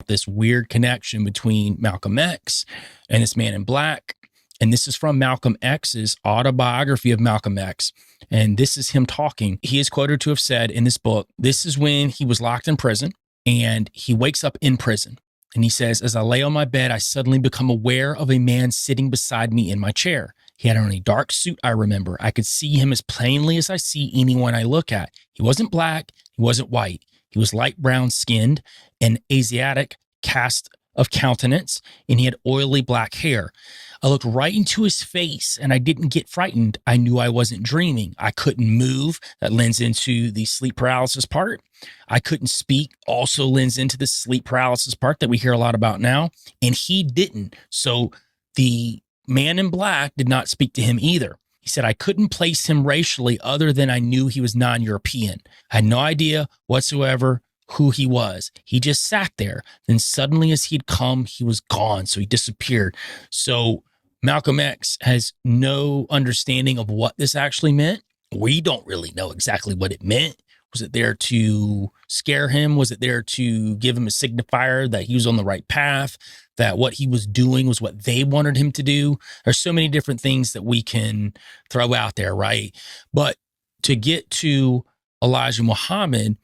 this weird connection between Malcolm X and this man in black. And this is from Malcolm X's autobiography of Malcolm X. And this is him talking. He is quoted to have said in this book, this is when he was locked in prison and he wakes up in prison. And he says, as I lay on my bed, I suddenly become aware of a man sitting beside me in my chair. He had on a dark suit, I remember. I could see him as plainly as I see anyone I look at. He wasn't black. He wasn't white. He was light brown skinned and Asiatic cast of countenance, and he had oily black hair. I looked right into his face and I didn't get frightened. I knew I wasn't dreaming. I couldn't move. That lends into the sleep paralysis part. I couldn't speak. Also lends into the sleep paralysis part that we hear a lot about now. And he didn't. So the man in black did not speak to him either. He said, I couldn't place him racially other than I knew he was non-European. I had no idea whatsoever who he was. He just sat there. Then suddenly as he'd come, he was gone. So he disappeared. So Malcolm X has no understanding of what this actually meant. We don't really know exactly what it meant. Was it there to scare him? Was it there to give him a signifier that he was on the right path, that what he was doing was what they wanted him to do? There's so many different things that we can throw out there, right? But to get to Elijah Muhammad,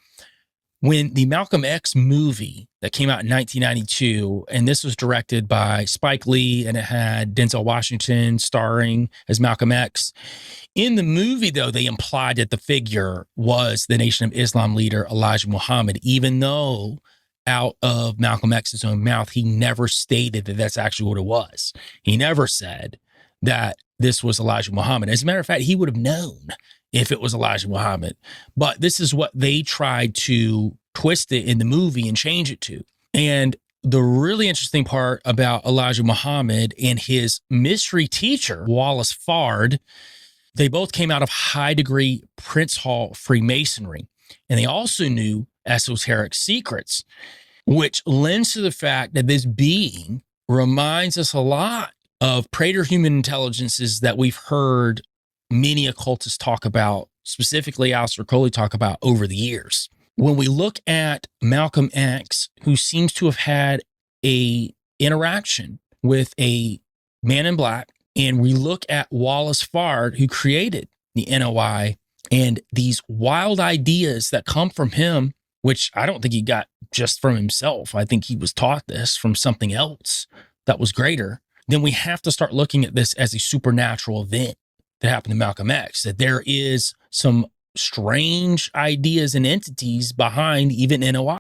when the Malcolm X movie that came out in 1992, and this was directed by Spike Lee, and it had Denzel Washington starring as Malcolm X. In the movie, though, they implied that the figure was the Nation of Islam leader, Elijah Muhammad, even though out of Malcolm X's own mouth, he never stated that that's actually what it was. He never said that this was Elijah Muhammad. As a matter of fact, he would have known if it was Elijah Muhammad. But this is what they tried to twist it in the movie and change it to. And the really interesting part about Elijah Muhammad and his mystery teacher, Wallace Fard, they both came out of high degree Prince Hall Freemasonry. And they also knew esoteric secrets, which lends to the fact that this being reminds us a lot of preter-human intelligences that we've heard many occultists talk about, specifically Aleister Crowley talk about over the years. When we look at Malcolm X, who seems to have had a interaction with a man in black, and we look at Wallace Fard, who created the NOI, and these wild ideas that come from him, which I don't think he got just from himself. I think he was taught this from something else that was greater. Then we have to start looking at this as a supernatural event that happened to Malcolm X, that there is some strange ideas and entities behind even NOI.